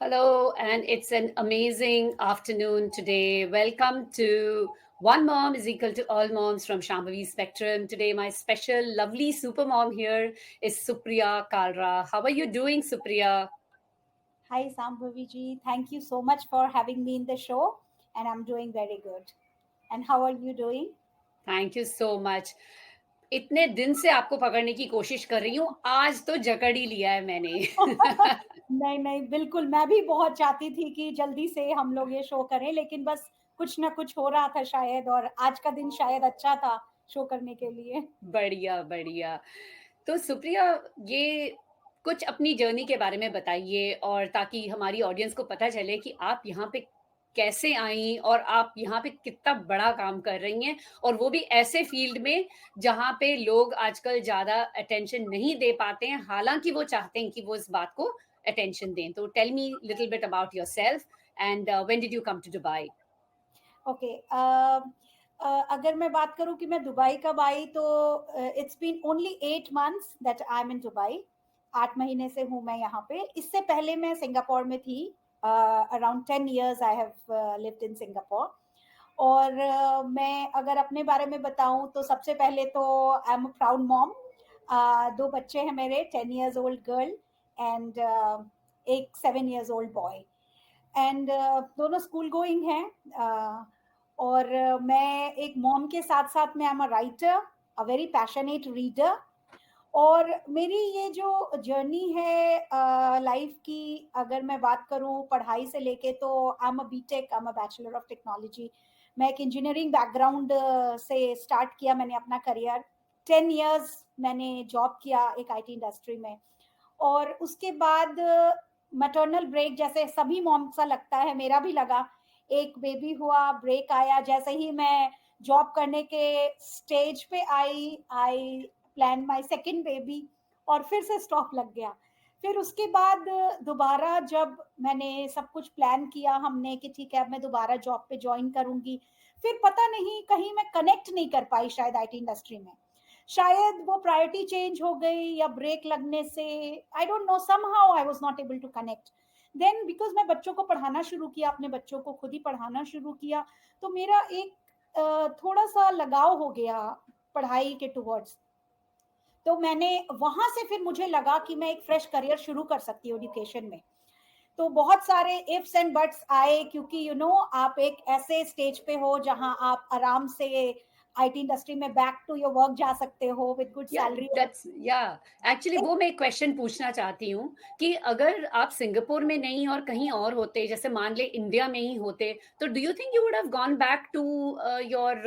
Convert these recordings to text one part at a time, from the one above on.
Hello, and it's an amazing afternoon today. Welcome to One Mom is Equal to All Moms from Shambhavi Spectrum. Today, my special, lovely super mom here is Supriya Kalra. How are you doing, Supriya? Hi, Sambhavi ji. Thank you so much for having me in the show, and I'm doing very good. And how are you doing? Thank you so much. इतने दिन से आपको पकड़ने की कोशिश कर रही हूँ, आज तो जकड़ ही लिया है मैंने। नहीं, नहीं, बिल्कुल, मैं भी बहुत चाहती थी कि जल्दी से हम लोग ये शो करें, लेकिन बस कुछ ना कुछ हो रहा था शायद और आज का दिन शायद अच्छा था शो करने के लिए। बढ़िया, बढ़िया। तो सुप्रिया, ये कुछ अपनी जर्नी के बारे में बताइए और ताकि हमारी ऑडियंस को पता चले कि आप यहाँ पे कैसे आईं और आप यहाँ पे कितना बड़ा काम कर रही हैं और वो भी ऐसे फील्ड में जहाँ पे लोग आजकल ज़्यादा अटेंशन नहीं दे पाते हैं, हालाँकि वो चाहते हैं कि वो इस बात को अटेंशन दें। तो tell me little bit about yourself and when did you come to Dubai? Okay. अगर मैं बात करूं कि मैं दुबई कब आई तो it's been only 8 months that I am in Dubai. 8 महीने से हूं मैं यहाँ पे। इससे पहले मैं सिंगापुर में थी। Around 10 years I have lived in Singapore. और मैं अगर अपने बारे में बताऊं तो सबसे पहले तो I am a proud mom. दो बच्चे हैं मेरे, 10 years ओल्ड गर्ल एंड एक 7 years ओल्ड बॉय। एंड दोनों स्कूल गोइंग हैं। और मैं एक मॉम के साथ साथ मैं am a writer, a very passionate reader. और मेरी ये जो जर्नी है लाइफ की, अगर मैं बात करूं पढ़ाई से लेके, तो I am a BTech, I am a bachelor of technology. मैं एक इंजीनियरिंग बैकग्राउंड से स्टार्ट किया मैंने अपना करियर। 10 years मैंने जॉब किया एक आईटी इंडस्ट्री में। और उसके बाद मैटरनल ब्रेक, जैसे सभी मॉम सा लगता है, मेरा भी लगा। एक बेबी हुआ, ब्रेक आया, जैसे ही मैं जॉब करने के स्टेज पे I, I plan my second baby और फिर से स्टॉप लग गया। फिर उसके बाद दोबारा जब मैंने सब कुछ प्लान किया हमने कि ठीक है अब मैं दोबारा जॉब पे ज्वाइन करूंगी, फिर पता नहीं कहीं मैं कनेक्ट नहीं कर पाई शायद आईटी इंडस्ट्री में। शायद वो प्रायोरिटी चेंज हो गई या ब्रेक लगने से, I don't know, somehow I was not able to connect. Then because मैं बच्चों को पढ़ाना शुरू किया, अपने बच्चों को खुद ही पढ़ाना शुरू किया, तो मेरा एक थोड़ा सा लगाव हो गया पढ़ाई के टुवर्ड्स। तो मैंने वहां से फिर मुझे लगा कि मैं एक फ्रेश करियर शुरू कर सकती हूँ एजुकेशन में। तो बहुत सारे इफ्स एंड बट्स आए, क्योंकि आप एक ऐसे स्टेज पे हो जहां आप आराम से आईटी इंडस्ट्री में बैक टू योर वर्क जा सकते हो विद गुड या सैलरी। दैट्स या एक्चुअली वो मैं एक क्वेश्चन पूछना चाहती हूँ कि अगर आप सिंगापुर में नहीं और कहीं और होते, जैसे मान ले इंडिया में ही होते, तो do you think you would have gone back to your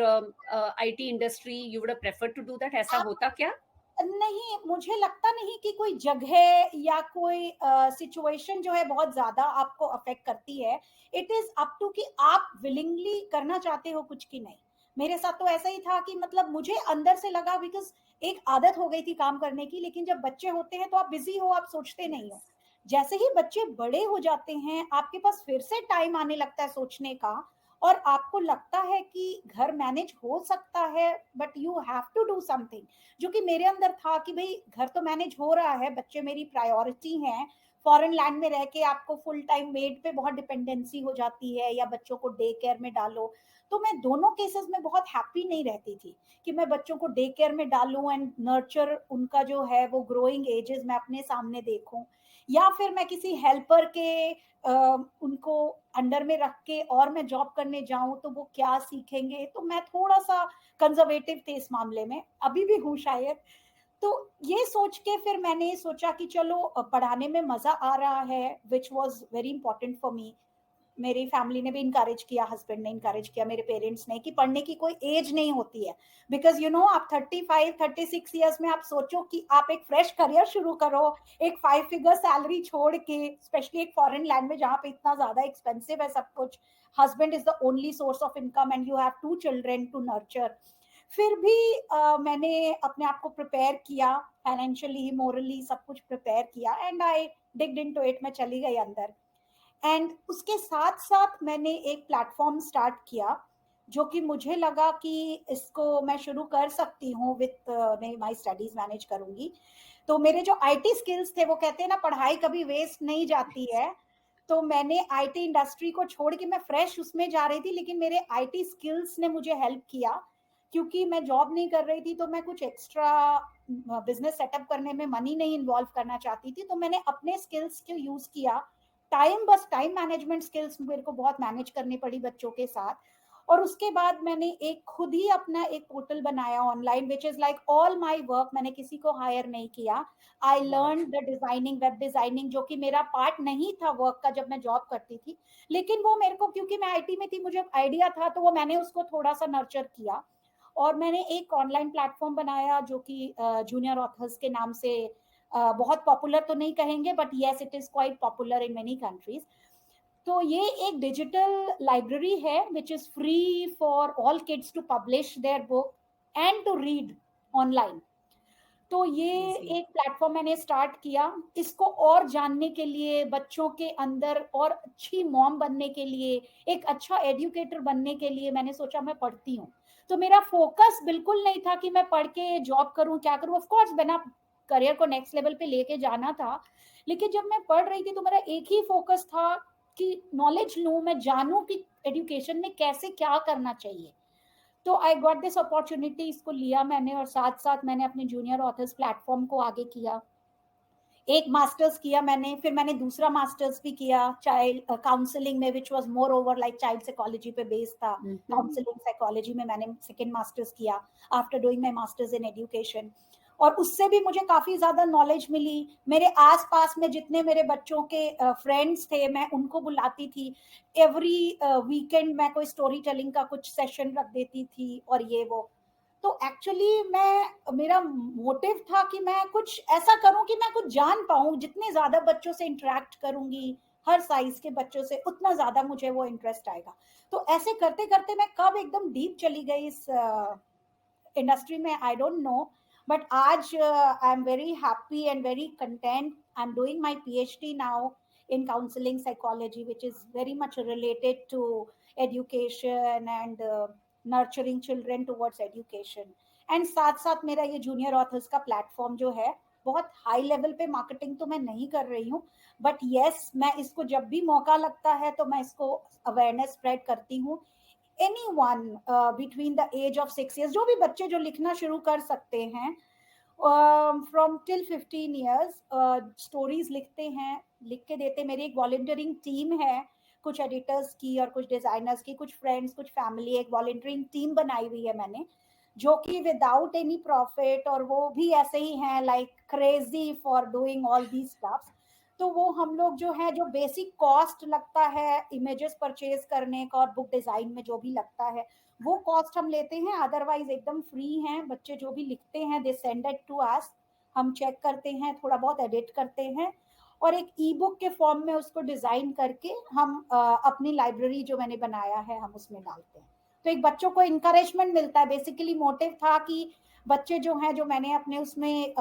IT industry? You would have preferred to do that? ऐसा होता क्या? नहीं, मुझे लगता नहीं कि कोई जगह या कोई सिचुएशन जो है बहुत ज्यादा आपको अफेक्ट करती है। इट इज अप टू कि आप विलिंगली करना चाहते हो कुछ की नहीं। मेरे साथ तो ऐसा ही था कि मतलब मुझे अंदर से लगा, बिकॉज एक आदत हो गई थी काम करने की, लेकिन जब बच्चे होते हैं तो आप बिजी हो, आप सोचते नहीं हो। यस। जैसे ही बच्चे बड़े हो जाते हैं आपके पास फिर से टाइम आने लगता है सोचने का, और आपको लगता है कि घर मैनेज हो सकता है, but you have to do something. जो कि मेरे अंदर था कि भाई घर तो मैनेज हो रहा है, बच्चे मेरी प्रायोरिटी हैं। फॉरेन लैंड में रह के आपको फुल टाइम मेड पे बहुत डिपेंडेंसी हो जाती है, या बच्चों को डे केयर में डालो। तो मैं दोनों केसेस में बहुत हैप्पी नहीं रहती थी कि मैं बच्चों को डे केयर में डालूं एंड नर्चर उनका जो है वो ग्रोइंग एजेस मैं अपने सामने देखूं, या फिर मैं किसी हेल्पर के उनको अंडर में रख के और मैं जॉब करने जाऊं तो वो क्या सीखेंगे। तो मैं थोड़ा सा कंजर्वेटिव थे इस मामले में, अभी भी हूँ शायद। तो ये सोच के फिर मैंने सोचा कि चलो पढ़ाने में मजा आ रहा है, which was very important for me. मेरी फैमिली ने भी इंकरेज किया, हस्बैंड ने इंकरेज किया, मेरे पेरेंट्स ने, कि पढ़ने की कोई एज नहीं होती है। बिकॉज आप 35-36 ईयर्स में आप सोचो कि आप एक फ्रेश करियर शुरू करो, एक 5 फिगर सैलरी छोड़ के, स्पेशली एक फॉरेन लैंड में जहाँ पे इतना ज्यादा एक्सपेंसिव है सब कुछ। Husband is the only source of income and you have 2 children to nurture. फिर भी मैंने अपने आप को प्रिपेयर किया, फाइनेंशियली मोरली सब कुछ प्रिपेयर किया, and I digged into it, मैं चली गई अंदर। एंड उसके साथ साथ मैंने एक प्लेटफॉर्म स्टार्ट किया जो कि मुझे लगा कि इसको मैं शुरू कर सकती हूँ विथ, मैं माई स्टडीज मैनेज करूंगी। तो मेरे जो आईटी स्किल्स थे, वो कहते हैं ना पढ़ाई कभी वेस्ट नहीं जाती है। तो मैंने आईटी इंडस्ट्री को छोड़ के, मैं फ्रेश उसमें जा रही थी, लेकिन मेरे आईटी स्किल्स ने मुझे हेल्प किया, क्योंकि मैं जॉब नहीं कर रही थी तो मैं कुछ एक्स्ट्रा बिजनेस सेटअप करने में मनी नहीं इन्वॉल्व करना चाहती थी। तो मैंने अपने स्किल्स को यूज किया, बस टाइम मैनेजमेंट स्किल्स मेरे को बहुत मैनेज करनी पड़ी बच्चों के साथ। और उसके बाद मैंने एक खुद ही अपना एक पोर्टल बनाया online, which is like all my work, मैंने किसी को हायर नहीं किया। I learn the designing, web designing, जो कि मेरा पार्ट नहीं था वर्क का जब मैं जॉब करती थी, लेकिन वो मेरे को, क्योंकि मैं आईटी में थी, मुझे आइडिया था, तो वो मैंने उसको थोड़ा सा नर्चर किया। और मैंने एक ऑनलाइन प्लेटफॉर्म बनाया जो कि जूनियर ऑथर्स के नाम से, बहुत पॉपुलर तो नहीं कहेंगे, but yes it is quite popular in many countries. तो ये एक डिजिटल लाइब्रेरी है which is free for all kids to publish their book and to read online. तो ये एक प्लेटफॉर्म मैंने स्टार्ट किया, इसको और जानने के लिए, बच्चों के अंदर और अच्छी मॉम बनने के लिए, एक अच्छा एजुकेटर बनने के लिए मैंने सोचा मैं पढ़ती हूँ। तो मेरा फोकस बिल्कुल नहीं था कि मैं पढ़ के जॉब करूँ, क्या करूँ, ऑफ कोर्स बिना करियर को नेक्स्ट लेवल पे लेके जाना था, लेकिन जब मैं पढ़ रही थी तो मेरा एक ही फोकस था कि नॉलेज लूँ, मैं जानूँ कि एजुकेशन में कैसे क्या करना चाहिए। तो आई गॉट दिस अपॉर्चुनिटी, इसको लिया मैंने, और साथ साथ मैंने अपने जूनियर ऑथर्स प्लेटफॉर्म को आगे किया। एक मास्टर्स किया मैंने, फिर मैंने दूसरा मास्टर्स भी किया चाइल्ड काउंसलिंग में, which was more over like child psychology पे बेस्ड था। काउंसलिंग साइकोलॉजी में मैंने सेकंड मास्टर्स किया after doing my masters in education. और उससे भी मुझे काफी ज्यादा नॉलेज मिली। मेरे आसपास में जितने मेरे बच्चों के फ्रेंड्स थे, मैं उनको बुलाती थी। एवरी वीकेंड मैं कोई स्टोरी टेलिंग का कुछ सेशन रख देती थी, और ये वो। तो एक्चुअली मेरा मोटिव था कि मैं कुछ ऐसा करूं कि मैं कुछ जान पाऊं। जितने ज्यादा बच्चों से इंटरेक्ट करूंगी, हर साइज के बच्चों से, उतना ज्यादा मुझे वो इंटरेस्ट आएगा। तो ऐसे करते करते मैं कब एकदम डीप चली गई इस इंडस्ट्री में, आई डोंट नो। बट आज I am very happy and very content. I am doing my PhD now in counseling psychology, which is very much related to education and nurturing children towards education. And साथ साथ मेरा ये junior authors का platform जो है, बहुत high level पे marketing तो मैं नहीं कर रही हूँ, बट यस मैं इसको जब भी मौका लगता है तो मैं इसको अवेयरनेस स्प्रेड करती हूँ। anyone between the age of 6 years, जो भी बच्चे जो लिखना शुरू कर सकते हैं, फ्रॉम टिल 15 years, स्टोरीज लिखते हैं, लिख के देते। मेरी एक वॉलंटियरिंग टीम है, कुछ एडिटर्स की और कुछ डिजाइनर्स की, कुछ फ्रेंड्स, कुछ फैमिली, एक वॉलंटियरिंग टीम बनाई हुई है मैंने, जो कि विदाउट एनी प्रॉफिट, और वो भी ऐसे ही हैं like crazy for doing all these stuffs. तो वो हम लोग जो है, जो बेसिक कॉस्ट लगता है इमेजेस परचेज करने का और बुक डिजाइन में जो भी लगता है, वो कॉस्ट हम लेते हैं, अदरवाइज एकदम फ्री हैं। बच्चे जो भी लिखते हैं they send it to us, हम चेक करते हैं, थोड़ा बहुत एडिट करते हैं, और एक ई बुक के फॉर्म में उसको डिजाइन करके हम अपनी लाइब्रेरी जो मैंने बनाया है हम उसमें डालते हैं। तो एक बच्चों को इंकरेजमेंट मिलता है। बेसिकली मोटिव था कि बच्चे जो हैं, जो मैंने अपने उसमें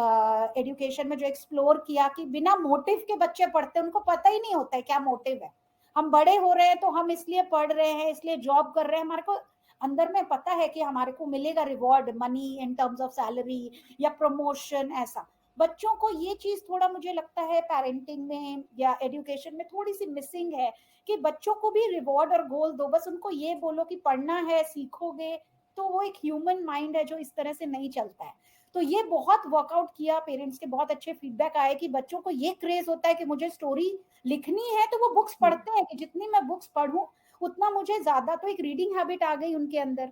एजुकेशन में जो एक्सप्लोर किया, कि बिना मोटिव के बच्चे पढ़ते हैं, उनको पता ही नहीं होता है क्या मोटिव है। हम बड़े हो रहे हैं तो हम इसलिए पढ़ रहे हैं, इसलिए जॉब कर रहे हैं, हमारे को अंदर में पता है कि हमारे को मिलेगा reward, money in terms of salary या प्रमोशन, ऐसा। बच्चों को ये चीज थोड़ा मुझे लगता है पेरेंटिंग में या एजुकेशन में थोड़ी सी मिसिंग है, कि बच्चों को भी रिवॉर्ड और गोल दो, बस उनको ये बोलो कि पढ़ना है, सीखोगे। तो वो एक ह्यूमन माइंड है जो इस तरह से नहीं चलता है। तो ये बहुत वर्कआउट किया, पेरेंट्स के बहुत अच्छे फीडबैक आए कि बच्चों को ये क्रेज होता है कि मुझे स्टोरी लिखनी है, तो वो बुक्स पढ़ते हैं, कि जितनी मैं बुक्स पढ़ूं उतना मुझे ज्यादा। तो एक रीडिंग हैबिट आ गई उनके अंदर,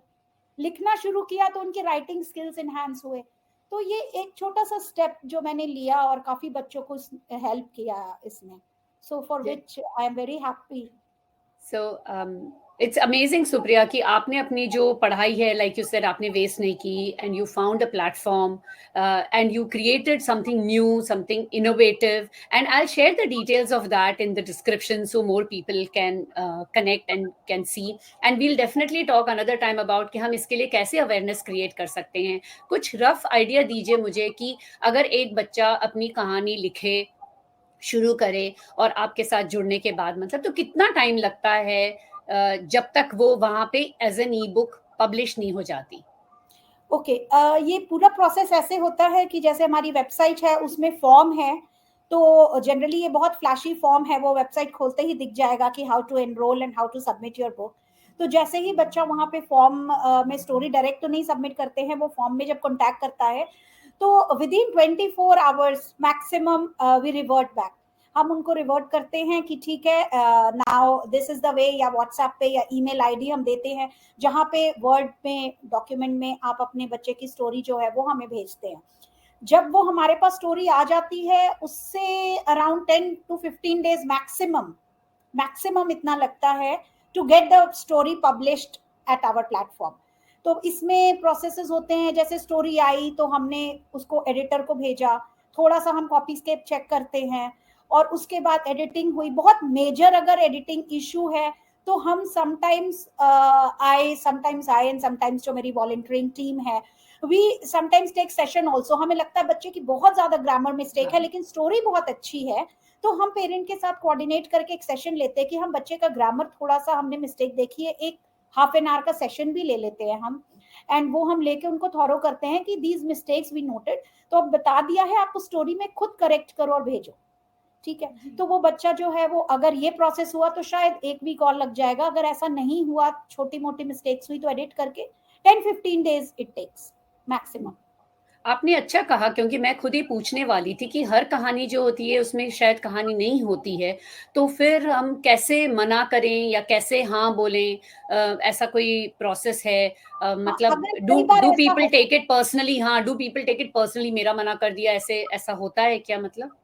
लिखना शुरू किया तो उनके राइटिंग स्किल्स एनहांस हुए। तो ये एक छोटा सा स्टेप जो मैंने लिया, और काफी बच्चों को हेल्प किया इसमें, so for which I am very happy. So it's amazing Supriya कि आपने अपनी जो पढ़ाई है, लाइक यू सेड, आपने वेस्ट नहीं की, and you found a platform and you created something new, something innovative, and I'll share the details of that in the description so more people can connect and can see, and we'll definitely talk another time about कि हम इसके लिए कैसे awareness create कर सकते हैं। कुछ rough idea दीजिए मुझे कि अगर एक बच्चा अपनी कहानी लिखे, शुरू करे, और आपके साथ जुड़ने के बाद मतलब तो कितना टाइम लगता है जब तक वो वहां पे as an e book publish नहीं हो जाती? ओके, ये पूरा प्रोसेस ऐसे होता है कि जैसे हमारी वेबसाइट है, उसमें फॉर्म है, तो जनरली ये बहुत फ्लैशी फॉर्म है, वो वेबसाइट खोलते ही दिख जाएगा कि how to enrol and how to submit your book. तो जैसे ही बच्चा वहां पे फॉर्म में स्टोरी डायरेक्ट तो नहीं सबमिट करते हैं, वो फॉर्म में जब कॉन्टैक्ट करता है तो within 24 hours maximum we revert back. हम उनको रिवर्ट करते हैं कि ठीक है, now this is the way, या व्हाट्सएप पे या ईमेल आईडी हम देते हैं जहां पे वर्ड में डॉक्यूमेंट में आप अपने बच्चे की स्टोरी जो है वो हमें भेजते हैं। जब वो हमारे पास स्टोरी आ जाती है उससे around 10 to 15 days maximum, maximum इतना लगता है to get the story published at our platform. तो इसमें प्रोसेसेस होते हैं, जैसे स्टोरी आई तो हमने उसको एडिटर को भेजा, थोड़ा सा हम कॉपी स्केप चेक करते हैं, और उसके बाद एडिटिंग हुई। बहुत मेजर अगर एडिटिंग इशू है तो हम समटाइम्स आई एंड समटाइम्स जो मेरी वॉलंटियरिंग टीम है, we sometimes take session also. हमें लगता है बच्चे की बहुत ज्यादा ग्रामर मिस्टेक है लेकिन स्टोरी बहुत अच्छी है, तो हम पेरेंट के साथ कोऑर्डिनेट करके एक सेशन लेते हैं कि हम बच्चे का ग्रामर थोड़ा सा हमने मिस्टेक देखी है, एक हाफ एन आवर का सेशन भी ले लेते हैं हम, एंड वो हम लेके उनको थॉरो करते हैं कि दीज मिस्टेक्स वी नोटेड, तो अब बता दिया है, आप स्टोरी में खुद करेक्ट करो और भेजो। ठीक है, तो वो बच्चा जो है वो अगर ये प्रोसेस हुआ तो शायद 1 वीक और लग जाएगा, अगर ऐसा नहीं हुआ, छोटी मोटी मिस्टेक्स हुई, तो एडिट करके 10-15 days इट टेक्स मैक्सिमम। आपने अच्छा कहा, क्योंकि मैं खुद ही पूछने वाली थी कि हर कहानी जो होती है उसमें शायद कहानी नहीं होती है, तो फिर हम कैसे मना करें या कैसे हाँ बोलें? ऐसा कोई प्रोसेस है? मतलब अगर डू कई बार डू ऐसा पीपल हो, टेक इट पर्सनली? हाँ, do people take it personally, मेरा मना कर दिया, ऐसे ऐसा होता है क्या मतलब?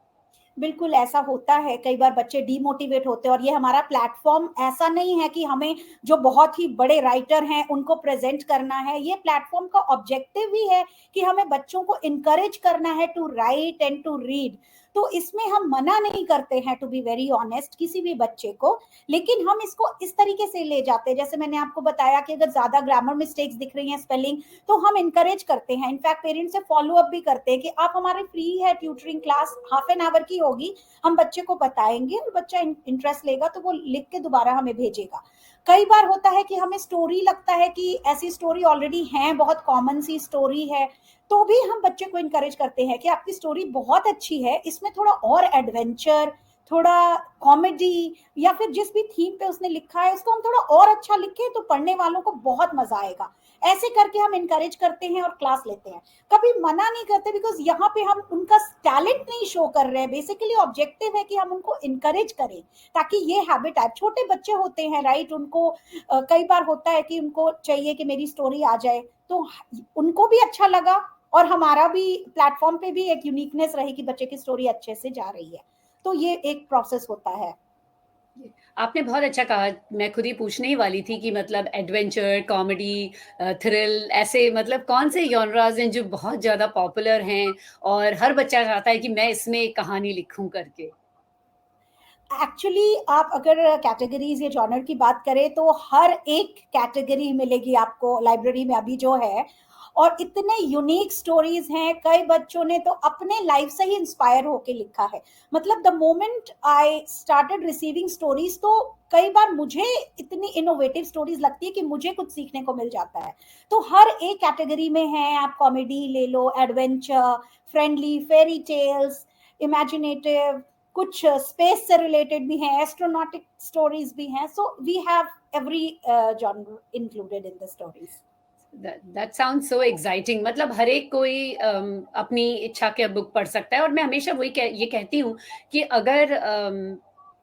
बिल्कुल ऐसा होता है, कई बार बच्चे डीमोटिवेट होते हैं, और ये हमारा प्लेटफॉर्म ऐसा नहीं है कि हमें जो बहुत ही बड़े राइटर हैं उनको प्रेजेंट करना है। ये प्लेटफॉर्म का ऑब्जेक्टिव भी है कि हमें बच्चों को इनकरेज करना है to write and to read. तो इसमें हम मना नहीं करते हैं, टू बी वेरी ऑनेस्ट, किसी भी बच्चे को, लेकिन हम इसको इस तरीके से ले जाते हैं, जैसे मैंने आपको बताया कि अगर ज्यादा ग्रामर मिस्टेक्स दिख रही हैं, स्पेलिंग, तो हम इनकरेज करते हैं, इनफैक्ट पेरेंट्स से फॉलो अप भी करते हैं कि आप हमारे फ्री है tutoring class, half an hour की होगी, हम बच्चे को बताएंगे और बच्चा इंटरेस्ट लेगा तो वो लिख के दोबारा हमें भेजेगा। कई बार होता है कि हमें स्टोरी लगता है कि ऐसी स्टोरी ऑलरेडी है, बहुत कॉमन सी स्टोरी है, तो भी हम बच्चे को इनकरेज करते हैं कि आपकी स्टोरी बहुत अच्छी है, इसमें थोड़ा और एडवेंचर, थोड़ा कॉमेडी, या फिर जिस भी थीम पे उसने लिखा है उसको हम थोड़ा और अच्छा लिखें तो पढ़ने वालों को बहुत मजा आएगा। ऐसे करके हम इनकरेज करते हैं और क्लास लेते हैं, कभी मना नहीं करते, बिकॉज यहाँ पे हम उनका टैलेंट नहीं शो कर रहे हैं, बेसिकली ऑब्जेक्टिव है कि हम उनको इनकरेज करें ताकि ये हैबिट आए। छोटे बच्चे होते हैं राइट, उनको कई बार होता है कि उनको चाहिए कि मेरी स्टोरी आ जाए, तो उनको भी अच्छा लगा और हमारा भी प्लेटफॉर्म पे भी एक यूनिकनेस रहे कि बच्चे की स्टोरी अच्छे से जा रही है, तो ये एक प्रोसेस होता है। आपने बहुत अच्छा कहा, मैं खुद ही पूछने ही वाली थी कि मतलब एडवेंचर, कॉमेडी, थ्रिल, ऐसे मतलब कौन से जॉनरास हैं जो बहुत ज़्यादा पॉपुलर हैं और हर बच्चा चाहता है कि मैं इसमें एक कहानी लिखूं करके? एक्चुअली आप अगर कैटेगरीज या जॉनर की बात करें तो हर एक कैटेगरी मिलेगी आपको लाइब्रेरी में अभी जो है, और इतने यूनिक स्टोरीज हैं, कई बच्चों ने तो अपने लाइफ से ही इंस्पायर होके लिखा है। मतलब the moment I started receiving stories, तो कई बार मुझे इतनी इनोवेटिव स्टोरीज लगती है कि मुझे कुछ सीखने को मिल जाता है। तो हर एक कैटेगरी में है, आप कॉमेडी ले लो, adventure, friendly, fairy tales, imaginative, कुछ स्पेस से रिलेटेड भी हैं, एस्ट्रोनॉटिक स्टोरीज भी हैं, so we have every genre included in the stories. That sounds so exciting, मतलब हर एक कोई अपनी इच्छा के बुक पढ़ सकता है। और मैं हमेशा ये कहती हूँ कि अगर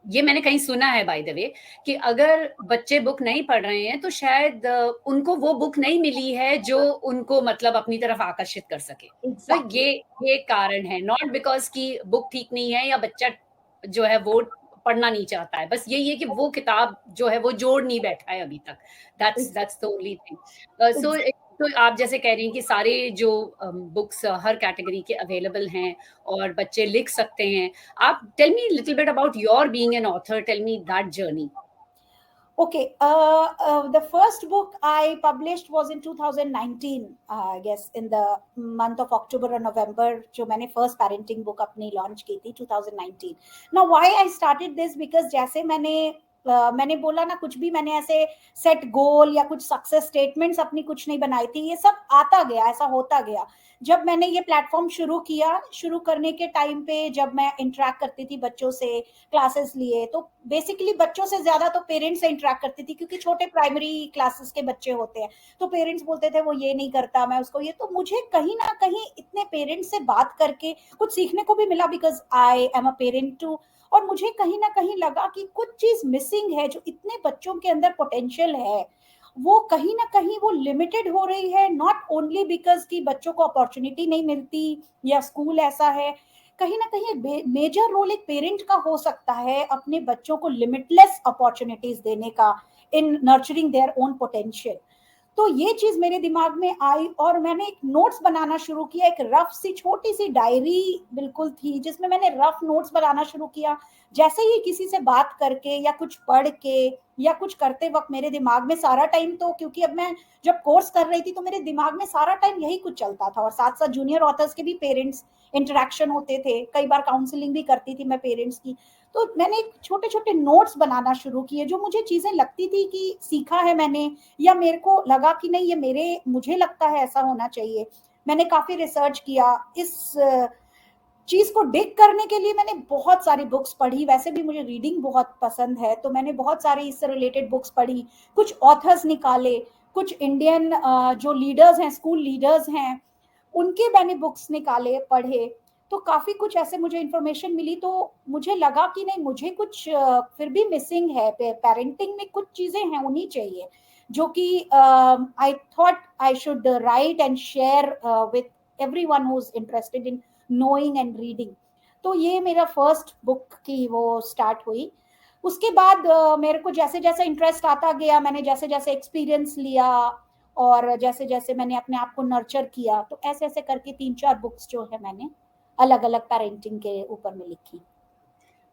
ये मैंने कहीं सुना है बाय द वे, कि अगर बच्चे बुक नहीं पढ़ रहे हैं तो शायद उनको वो बुक नहीं मिली है जो उनको मतलब अपनी तरफ आकर्षित कर सके। तो एग्जैक्टली। ये कारण है, नॉट बिकॉज कि बुक ठीक नहीं है या बच्चा जो है वो पढ़ना नहीं चाहता है, बस यही है कि वो किताब जो है वो जोड़ नहीं बैठा है अभी तक। That's the only thing. So तो आप जैसे कह रही हैं कि सारे जो बुक्स हर कैटेगरी के अवेलेबल हैं और बच्चे लिख सकते हैं। आप tell me little bit about your being an author, tell me that journey. Okay, the first book I published was in 2019, I guess, in the month of October or November. जो मैंने first parenting book अपनी launch की थी 2019. Now, why I started this? Because जैसे मैंने मैंने बोला ना, कुछ भी मैंने ऐसे सेट गोल या कुछ सक्सेस स्टेटमेंट्स अपनी कुछ नहीं बनाई थी, ये सब आता गया, ऐसा होता गया। जब मैंने ये प्लेटफॉर्म शुरू किया, शुरू करने के टाइम पे जब मैं इंटरेक्ट करती थी बच्चों से, क्लासेस लिए, तो बेसिकली बच्चों से ज्यादा तो पेरेंट्स से इंटरेक्ट करती थी, क्योंकि छोटे प्राइमरी क्लासेस के बच्चे होते हैं, तो पेरेंट्स बोलते थे वो ये नहीं करता, मैं उसको ये, तो मुझे कहीं ना कहीं इतने पेरेंट्स से बात करके कुछ सीखने को भी मिला, because I am a parent too. और मुझे कहीं ना कहीं लगा कि कुछ चीज मिसिंग है, जो इतने बच्चों के अंदर पोटेंशियल है, वो कहीं ना कहीं वो लिमिटेड हो रही है, नॉट ओनली बिकॉज कि बच्चों को अपॉर्चुनिटी नहीं मिलती या स्कूल ऐसा है। कहीं ना कहीं मेजर रोल एक पेरेंट का हो सकता है अपने बच्चों को लिमिटलेस अपॉर्चुनिटीज देने का, इन नर्चरिंग देयर ओन पोटेंशियल। तो ये चीज मेरे दिमाग में आई और मैंने एक नोट्स बनाना शुरू किया, एक रफ सी छोटी सी डायरी बिल्कुल थी, जिसमें मैंने रफ नोट्स बनाना शुरू किया। जैसे ही किसी से बात करके या कुछ पढ़ के या कुछ करते वक्त मेरे दिमाग में सारा टाइम, तो क्योंकि अब मैं जब कोर्स कर रही थी तो मेरे दिमाग में सारा टाइम यही कुछ चलता था, और साथ साथ जूनियर ऑथर्स के भी पेरेंट्स इंटरेक्शन होते थे, कई बार काउंसलिंग भी करती थी मैं पेरेंट्स की। तो मैंने छोटे छोटे नोट्स बनाना शुरू किए, जो मुझे चीजें लगती थी कि सीखा है मैंने, या मेरे को लगा कि नहीं ये मुझे लगता है ऐसा होना चाहिए। मैंने काफी रिसर्च किया इस चीज को डिग करने के लिए। मैंने बहुत सारी बुक्स पढ़ी, वैसे भी मुझे रीडिंग बहुत पसंद है, तो मैंने बहुत सारी इससे रिलेटेड बुक्स पढ़ी, कुछ ऑथर्स निकाले, कुछ इंडियन जो लीडर्स हैं, स्कूल लीडर्स हैं, उनके मैंने बुक्स निकाले, पढ़े। तो काफी कुछ ऐसे मुझे इंफॉर्मेशन मिली, तो मुझे लगा कि नहीं, मुझे कुछ फिर भी मिसिंग है, पेरेंटिंग में कुछ चीजें हैं होनी चाहिए, जो कि I thought I should write and share with everyone who is interested in knowing and reading. तो ये मेरा फर्स्ट बुक की वो स्टार्ट हुई। उसके बाद मेरे को जैसे जैसे इंटरेस्ट आता गया, मैंने जैसे जैसे एक्सपीरियंस लिया और जैसे जैसे मैंने अपने आप को नर्चर किया, तो ऐसे ऐसे करके 3-4 बुक्स जो है मैंने अलग अलग पेरेंटिंग के ऊपर में लिखी।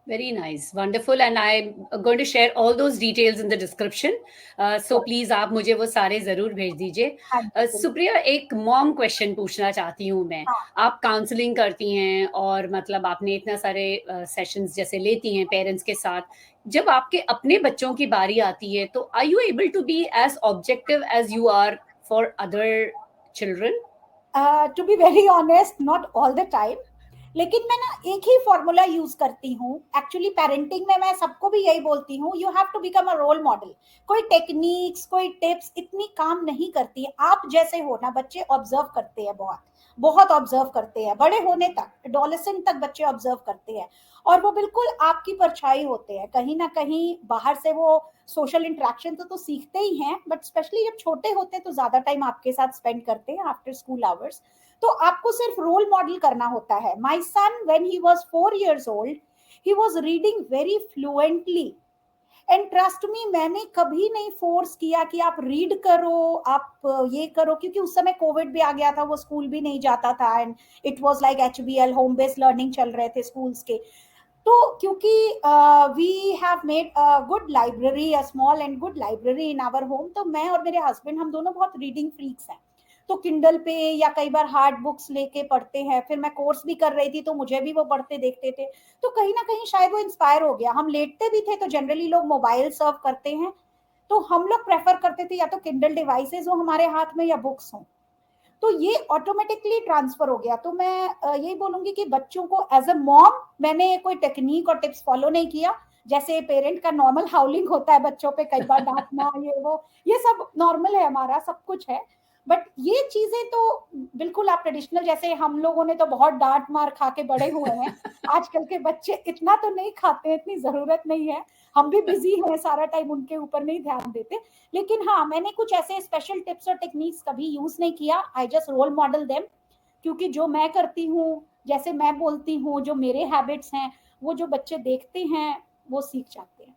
Very nice, wonderful, and I'm going to share all those details in the description. So please आप मुझे वो सारे ज़रूर भेज दीजिए। हाँ जी, बिल्कुल। सुप्रिया, एक मॉम क्वेश्चन पूछना चाहती हूँ मैं। हाँ। आप काउंसलिंग करती हैं और मतलब आपने इतना सारे सेशंस जैसे लेती हैं पेरेंट्स के साथ। जब आपके अपने बच्चों की बारी आती है, तो are you able to be as objective as you are for other children? To be very honest, not all the time, लेकिन मैं ना एक ही फॉर्मूला यूज करती हूँ एक्चुअली पेरेंटिंग में। मैं सबको भी यही बोलती हूँ, you have to become a role model. कोई टेक्निक्स, कोई टिप्स इतनी काम नहीं करती है। आप जैसे हो ना, बच्चे ऑब्जर्व करते हैं, बहुत बहुत ऑब्जर्व करते हैं, बड़े होने तक, एडोलेसेंट तक बच्चे ऑब्जर्व करते हैं, और वो बिल्कुल आपकी परछाई होते हैं कहीं ना कहीं। बाहर से वो सोशल इंटरेक्शन तो सीखते ही हैं, बट स्पेशली जब छोटे होते हैं तो ज्यादा टाइम आपके साथ स्पेंड करते हैं आफ्टर स्कूल आवर्स। तो आपको सिर्फ रोल मॉडल करना होता है। My son when he was 4 years old, he was reading very fluently, and trust me, मैंने कभी नहीं फोर्स किया कि आप रीड करो, आप ये करो, क्योंकि उस समय कोविड भी आ गया था, वो स्कूल भी नहीं जाता था, and it was like HBL, home based learning चल रहे थे स्कूल्स के। तो क्योंकि we have made a good library, a small and good library in our home, तो मैं और मेरे हस्बैंड, हम दोनों बहुत रीडिंग फ्रीक्स हैं। तो किंडल पे या कई बार हार्ड बुक्स लेके पढ़ते हैं। फिर मैं कोर्स भी कर रही थी तो मुझे भी वो पढ़ते देखते थे, तो कहीं ना कहीं शायद वो इंस्पायर हो गया। हम लेटते भी थे तो जनरली लोग मोबाइल सर्व करते हैं, तो हम लोग प्रेफर करते थे या तो किंडल डिवाइसेस हो हमारे हाथ में या बुक्स हो। तो ये ऑटोमेटिकली ट्रांसफर हो गया। तो मैं यही बोलूंगी कि बच्चों को एज अ मॉम मैंने कोई टेक्निक और टिप्स फॉलो नहीं किया। जैसे पेरेंट का नॉर्मल हाउलिंग होता है बच्चों पे, कई बार डांटना, ये वो, ये सब नॉर्मल है, हमारा सब कुछ है। बट ये चीजें तो बिल्कुल आप ट्रेडिशनल, जैसे हम लोगों ने तो बहुत डांट मार खा के बड़े हुए हैं, आजकल के बच्चे इतना तो नहीं खाते, इतनी जरूरत नहीं है। हम भी बिजी हैं, सारा टाइम उनके ऊपर नहीं ध्यान देते। लेकिन हाँ, मैंने कुछ ऐसे स्पेशल टिप्स और टेक्निक्स कभी यूज नहीं किया। I just roll model them, क्योंकि जो मैं करती हूँ, जैसे मैं बोलती हूँ, जो मेरे हैबिट्स हैं, वो जो बच्चे देखते हैं वो सीख जाते हैं।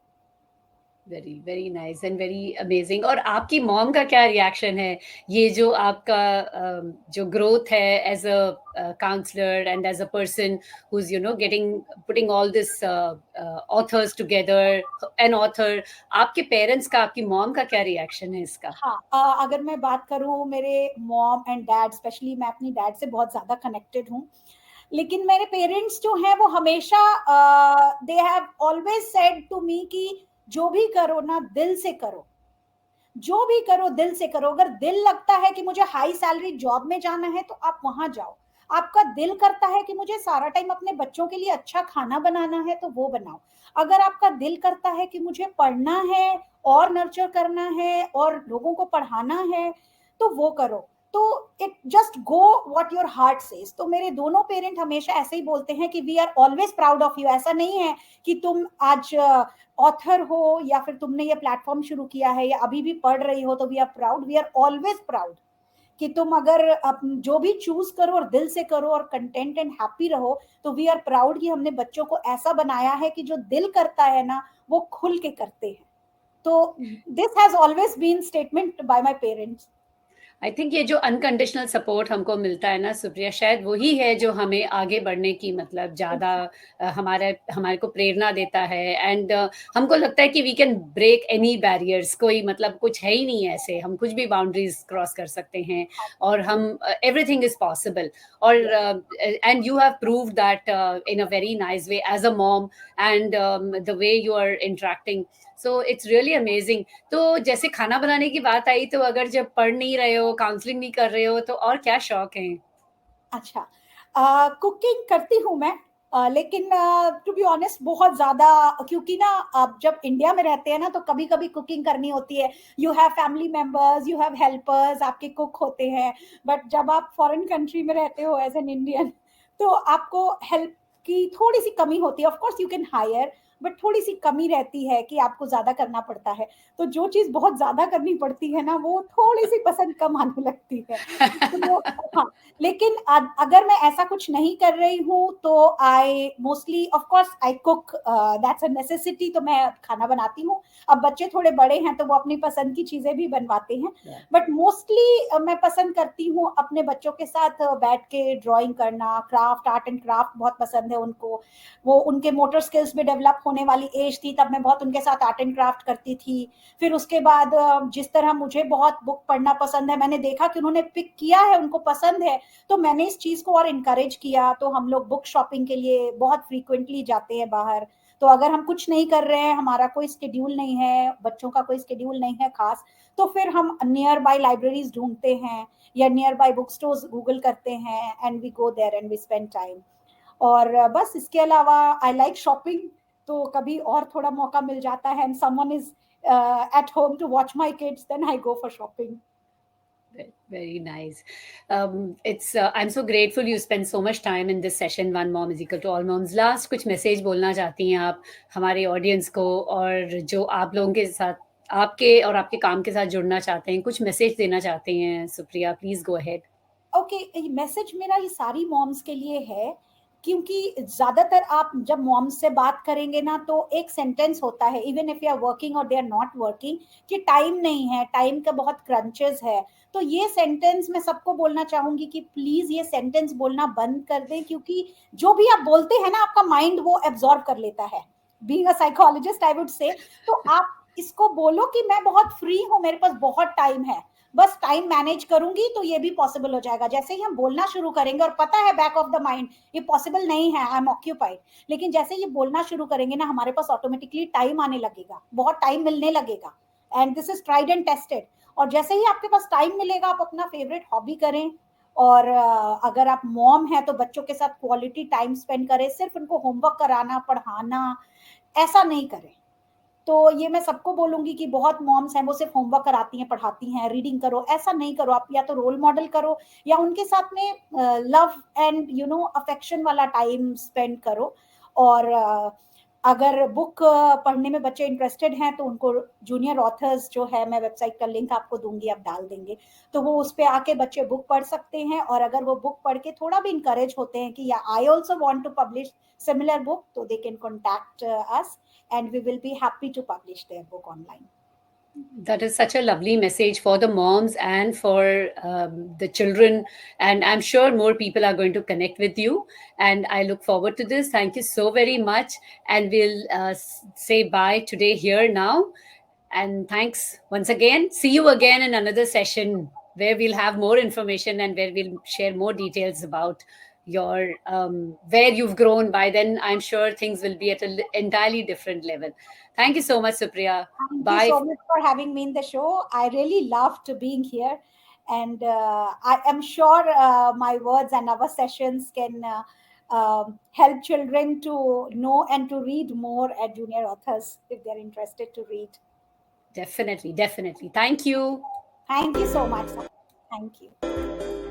Very very nice and very amazing. और आपकी मॉम का क्या रिएक्शन है, ये जो आपका जो ग्रोथ है as a counsellor and as a person who is getting putting all this authors together, an author, आपके पेरेंट्स का, आपकी मॉम का क्या रिएक्शन है इसका? हाँ, अगर मैं बात करूँ मेरे मॉम एंड डैड, स्पेशली मैं अपनी डैड से बहुत ज्यादा कनेक्टेड हूँ। लेकिन मेरे पेरेंट्स जो हैं वो हमेशा they have always said to me कि जो भी करो ना दिल से करो, जो भी करो दिल से करो। अगर दिल लगता है कि मुझे हाई सैलरी जॉब में जाना है तो आप वहां जाओ। आपका दिल करता है कि मुझे सारा टाइम अपने बच्चों के लिए अच्छा खाना बनाना है तो वो बनाओ। अगर आपका दिल करता है कि मुझे पढ़ना है और नर्चर करना है और लोगों को पढ़ाना है तो वो करो। तो it just go what your heart says. तो मेरे दोनों पेरेंट हमेशा ऐसे ही बोलते हैं कि we are always proud of you. ऐसा नहीं है कि तुम आज ऑथर हो या फिर तुमने ये प्लेटफॉर्म शुरू किया है या अभी भी पढ़ रही हो तो we are proud, we are always proud कि तुम अगर जो भी चूज करो और दिल से करो और कंटेंट एंड हैप्पी रहो तो वी आर प्राउड कि हमने बच्चों को ऐसा बनाया है कि जो दिल करता है ना वो खुल के करते हैं। तो this has always been statement by my parents. I think ये जो अनकंडीशनल सपोर्ट हमको मिलता है ना सुप्रिया, शायद वही है जो हमें आगे बढ़ने की मतलब ज़्यादा हमारे हमारे को प्रेरणा देता है। एंड हमको लगता है कि we can break any barriers, कोई मतलब कुछ है ही नहीं ऐसे, हम कुछ भी बाउंड्रीज क्रॉस कर सकते हैं और हम एवरीथिंग इज पॉसिबल। और and you have proved that in a very nice way as a mom and the way you are interacting, so it's really amazing. तो जैसे खाना बनाने की बात आई, तो अगर जब पढ़ नहीं रहे हो, काउंसलिंग नहीं कर रहे हो, तो और क्या शौक है? अच्छा, कुकिंग करती हूँ मैं, लेकिन टू बी ऑनेस्ट बहुत ज्यादा, क्योंकि ना आप जब इंडिया में रहते हैं ना तो कभी कभी कुकिंग करनी होती है। You have family members, you have helpers, आपके कुक होते हैं। बट जब आप फॉरेन कंट्री में रहते हो एज एन इंडियन तो आपको हेल्प की थोड़ी सी कमी होती है। Of course you can hire, but थोड़ी सी कमी रहती है कि आपको ज्यादा करना पड़ता है। तो जो चीज बहुत ज्यादा करनी पड़ती है ना वो थोड़ी सी पसंद कम आने लगती है। तो हाँ, लेकिन अगर मैं ऐसा कुछ नहीं कर रही हूँ तो I mostly of course I cook, that's a necessity. तो मैं खाना बनाती हूँ। अब बच्चे थोड़े बड़े हैं तो वो अपनी पसंद की चीजें भी बनवाते हैं। बट मोस्टली मैं पसंद करती हूँ अपने बच्चों के साथ बैठ के ड्राइंग करना, क्राफ्ट, आर्ट एंड क्राफ्ट बहुत पसंद है उनको। वो उनके मोटर स्किल्स भी डेवलप होने वाली एज थी तब मैं बहुत उनके साथ आर्ट एंड क्राफ्ट करती थी। फिर उसके बाद जिस तरह मुझे बहुत बुक पढ़ना पसंद है, मैंने देखा कि उन्होंने पिक किया है, उनको पसंद है, तो मैंने इस चीज को और इनकरेज किया। तो हम लोग बुक शॉपिंग के लिए बहुत फ्रीक्वेंटली जाते हैं बाहर। तो अगर हम कुछ नहीं कर रहे हैं, हमारा कोई स्केड्यूल नहीं है, बच्चों का कोई स्केड्यूल नहीं है खास, तो फिर हम नियर बाय लाइब्रेरीज ढूंढते हैं या nearby book stores Google करते हैं and we go there and we spend time. और बस इसके अलावा आई लाइक शॉपिंग। तो कभी और थोड़ा मौका मिल जाता है and someone is at home to watch my kids then I go for shopping. Very nice. It's I'm so grateful you spend so much time in this session. One mom is equal to all moms. Last कुछ message बोलना चाहती हैं आप हमारे audience को, और जो आप लोगों के साथ आपके और आपके काम के साथ जुड़ना चाहते हैं, कुछ मैसेज देना चाहते हैं, Supriya please go ahead. Okay, message मेरा ये सारी मॉम्स के लिए है, क्योंकि ज्यादातर आप जब मॉम्स से बात करेंगे ना तो एक सेंटेंस होता है, even if you are working और दे आर नॉट वर्किंग, कि टाइम नहीं है, टाइम का बहुत क्रंचेस है। तो ये सेंटेंस मैं सबको बोलना चाहूंगी कि प्लीज ये सेंटेंस बोलना बंद कर दें, क्योंकि जो भी आप बोलते हैं ना आपका माइंड वो एब्जॉर्ब कर लेता है। Being a psychologist I would say, तो आप इसको बोलो कि मैं बहुत फ्री हूँ, मेरे पास बहुत टाइम है, बस टाइम मैनेज करूंगी तो ये भी पॉसिबल हो जाएगा। जैसे ही हम बोलना शुरू करेंगे और पता है बैक ऑफ द माइंड ये पॉसिबल नहीं है, आई एम ऑक्यूपाइड, लेकिन जैसे ये बोलना शुरू करेंगे ना हमारे पास ऑटोमेटिकली टाइम आने लगेगा, बहुत टाइम मिलने लगेगा। And this is tried and tested. और जैसे ही आपके पास टाइम मिलेगा आप अपना फेवरेट हॉबी करें। और अगर आप मॉम है तो बच्चों के साथ क्वालिटी टाइम स्पेंड करें, सिर्फ उनको होमवर्क कराना पढ़ाना ऐसा नहीं करें। तो ये मैं सबको बोलूंगी कि बहुत मॉम्स हैं वो सिर्फ होमवर्क कराती हैं, पढ़ाती हैं, रीडिंग करो, ऐसा नहीं करो। आप या तो रोल मॉडल करो या उनके साथ में love and you know affection वाला टाइम स्पेंड करो। और अगर बुक पढ़ने में बच्चे इंटरेस्टेड हैं तो उनको जूनियर ऑथर्स जो है, मैं वेबसाइट का लिंक आपको दूंगी, आप डाल देंगे, तो वो उस पर आके बच्चे बुक पढ़ सकते हैं। और अगर वो बुक पढ़ के थोड़ा भी इंकरेज होते हैं कि या I also want to publish similar book, so they can contact us and we will be happy to publish their book online. That is such a lovely message for the moms and for the children. And I'm sure more people are going to connect with you. And I look forward to this. Thank you so very much. And we'll say bye today here now. And thanks once again. See you again in another session where we'll have more information and where we'll share more details about your where you've grown by, then I'm sure things will be at an entirely different level. Thank you so much, Supriya. Thank you Bye. so much for having me in the show. I really loved being here. And I am sure my words and our sessions can help children to know and to read more at junior authors if they're interested to read. Definitely, definitely. Thank you. Thank you so much. Thank you.